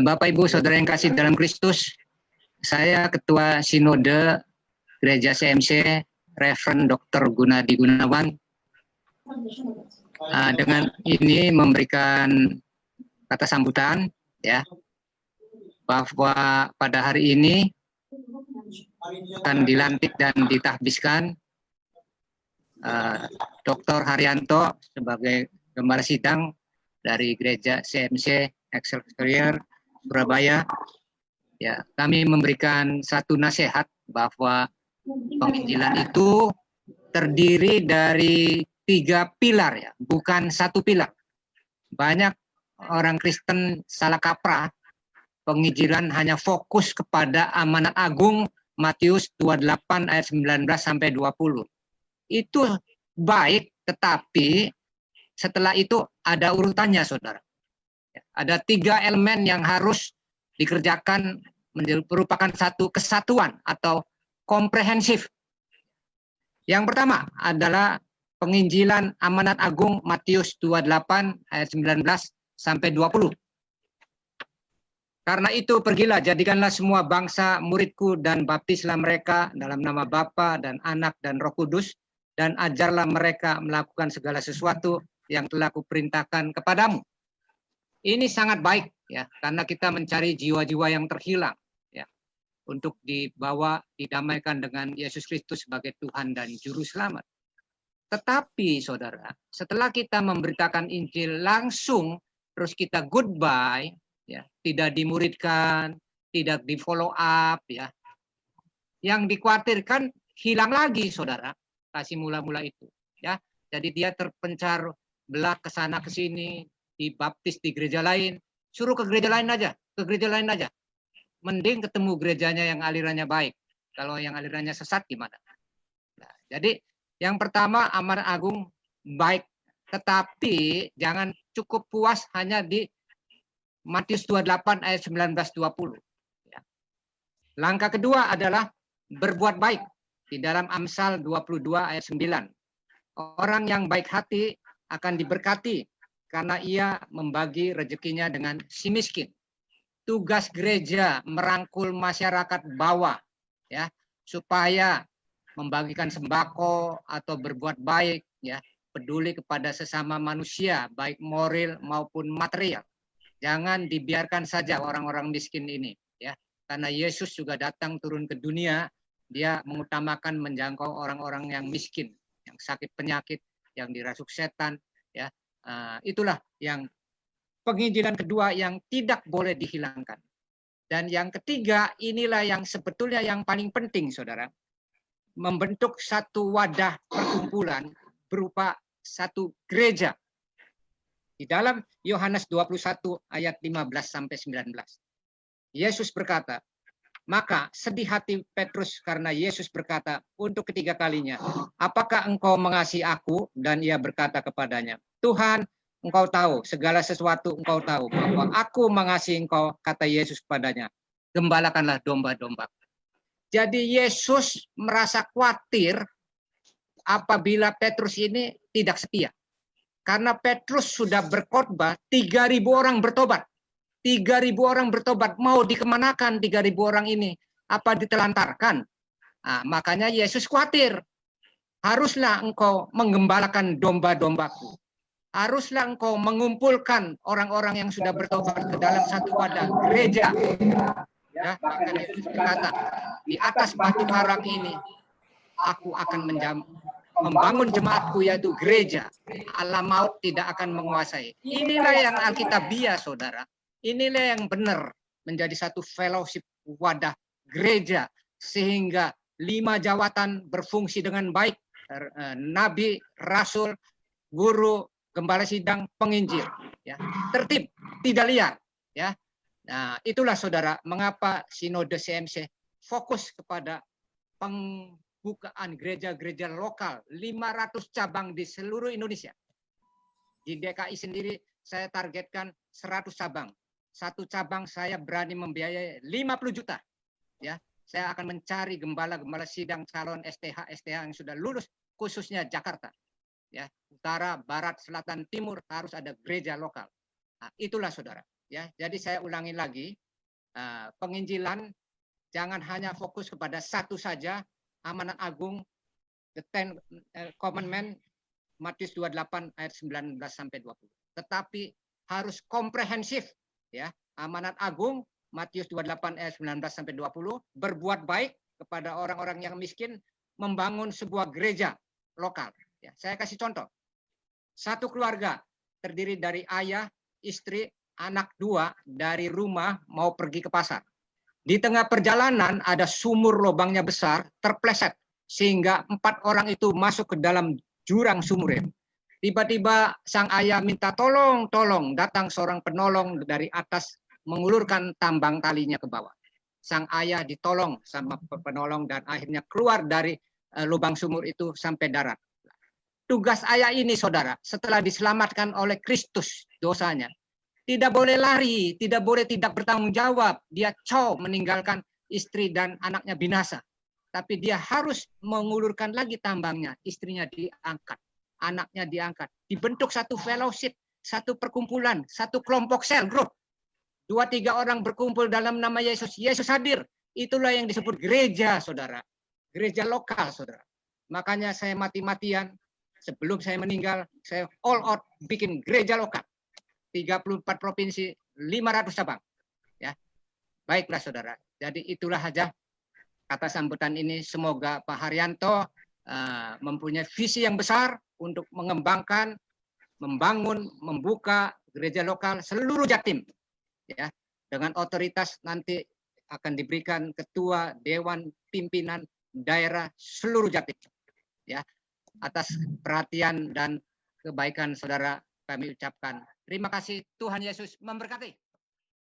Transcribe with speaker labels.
Speaker 1: Bapak Ibu Saudara yang kasih dalam Kristus, saya Ketua Sinode Gereja CMC, Reverend Dr. Gunadi Gunawan, dengan ini memberikan kata sambutan, ya, bahwa pada hari ini akan dilantik dan ditahbiskan Dr. Haryanto sebagai Gembala Sidang dari Gereja CMC Excelsior Surabaya. Ya, kami memberikan satu nasihat bahwa penginjilan itu terdiri dari 3 pilar, ya, bukan satu pilar. Banyak orang Kristen salah kaprah, penginjilan hanya fokus kepada amanat agung Matius 28 ayat 19 sampai 20. Itu baik, tetapi setelah itu ada urutannya, saudara. Ada 3 elemen yang harus dikerjakan, merupakan satu kesatuan atau komprehensif. Yang pertama adalah penginjilan amanat agung Matius 28 ayat 19 sampai 20. Karena itu pergilah, jadikanlah semua bangsa muridku dan baptislah mereka dalam nama Bapa dan Anak dan Roh Kudus, dan ajarlah mereka melakukan segala sesuatu yang telah kuperintahkan kepadamu. Ini sangat baik, ya, karena kita mencari jiwa-jiwa yang terhilang, ya, untuk dibawa, didamaikan dengan Yesus Kristus sebagai Tuhan dan Juru Selamat. Tetapi, saudara, setelah kita memberitakan Injil langsung, terus kita goodbye, ya, tidak dimuridkan, tidak di follow up, ya, yang dikhawatirkan hilang lagi, saudara, kasih mula-mula itu, ya. Jadi dia terpencar belah ke sana ke sini, dibaptis di gereja lain, suruh ke gereja lain aja, ke gereja lain aja. Mending ketemu gerejanya yang alirannya baik. Kalau yang alirannya sesat gimana? Nah, jadi yang pertama amanat agung baik, tetapi jangan cukup puas hanya di Matius 28 ayat 19-20. Ya. Langkah kedua adalah berbuat baik di dalam Amsal 22 ayat 9. Orang yang baik hati akan diberkati karena ia membagi rezekinya dengan si miskin. Tugas gereja merangkul masyarakat bawah, ya, supaya membagikan sembako atau berbuat baik, ya, peduli kepada sesama manusia, baik moral maupun material. Jangan dibiarkan saja orang-orang miskin ini, ya, karena Yesus juga datang turun ke dunia, dia mengutamakan menjangkau orang-orang yang miskin, yang sakit penyakit, yang dirasuk setan, ya. Itulah yang penginjilan kedua yang tidak boleh dihilangkan. Dan yang ketiga, inilah yang sebetulnya yang paling penting, saudara. Membentuk satu wadah perkumpulan berupa satu gereja. Di dalam Yohanes 21 ayat 15-19. Yesus berkata, maka sedih hati Petrus karena Yesus berkata untuk ketiga kalinya, apakah engkau mengasihi aku? Dan ia berkata kepadanya, Tuhan, engkau tahu, segala sesuatu engkau tahu, bahwa aku mengasihi engkau, kata Yesus kepadanya, gembalakanlah domba-domba. Jadi Yesus merasa khawatir apabila Petrus ini tidak setia. Karena Petrus sudah berkhotbah, 3.000 orang bertobat. 3.000 orang bertobat, mau dikemanakan 3.000 orang ini? Apa ditelantarkan? Nah, makanya Yesus khawatir. Haruslah engkau menggembalakan domba-dombaku. Haruslah engkau mengumpulkan orang-orang yang sudah bertobat ke dalam satu wadah gereja. Ya, bahkan Yesus berkata, di atas batu karang ini aku akan membangun jemaatku, yaitu gereja. Allah maut tidak akan menguasai. Inilah yang alkitabiah, saudara. Inilah yang benar menjadi satu fellowship wadah gereja, sehingga 5 jawatan berfungsi dengan baik. Nabi, rasul, guru, gembala sidang, penginjil, ya, tertib, tidak liar, ya. Nah, itulah saudara mengapa Sinode CMC fokus kepada pembukaan gereja-gereja lokal, 500 cabang di seluruh Indonesia. Di DKI sendiri saya targetkan 100 cabang. Satu cabang saya berani membiayai 50 juta. Ya, saya akan mencari gembala-gembala sidang calon STH yang sudah lulus, khususnya Jakarta. Ya, utara, barat, selatan, timur harus ada gereja lokal. Nah, itulah saudara. Ya, jadi saya ulangi lagi, penginjilan jangan hanya fokus kepada satu saja, amanat agung, the Ten Commandment, Matius 28 ayat 19 sampai 20. Tetapi harus komprehensif, ya. Amanat agung Matius 28 ayat 19 sampai 20, berbuat baik kepada orang-orang yang miskin, membangun sebuah gereja lokal. Ya, saya kasih contoh. Satu keluarga terdiri dari ayah, istri, anak dua dari rumah mau pergi ke pasar. Di tengah perjalanan ada sumur lubangnya besar, terpleset sehingga 4 orang itu masuk ke dalam jurang sumur itu. Tiba-tiba sang ayah minta tolong, datang seorang penolong dari atas mengulurkan tambang talinya ke bawah. Sang ayah ditolong sama penolong dan akhirnya keluar dari lubang sumur itu sampai darat. Tugas ayah ini, saudara, setelah diselamatkan oleh Kristus dosanya, tidak boleh lari, tidak boleh tidak bertanggung jawab. Dia meninggalkan istri dan anaknya binasa. Tapi dia harus mengulurkan lagi tambangnya, istrinya diangkat, anaknya diangkat. Dibentuk satu fellowship, satu perkumpulan, satu kelompok sel group. 2-3 orang berkumpul dalam nama Yesus. Yesus hadir. Itulah yang disebut gereja, saudara. Gereja lokal, saudara. Makanya saya mati-matian. Sebelum saya meninggal, saya all out bikin gereja lokal. 34 provinsi, 500 cabang. Ya. Baiklah, saudara. Jadi itulah aja kata sambutan ini. Semoga Pak Haryanto mempunyai visi yang besar untuk mengembangkan, membangun, membuka gereja lokal seluruh Jatim. Ya, dengan otoritas nanti akan diberikan ketua dewan pimpinan daerah seluruh Jatim. Ya, atas perhatian dan kebaikan saudara kami ucapkan terima kasih. Tuhan Yesus memberkati.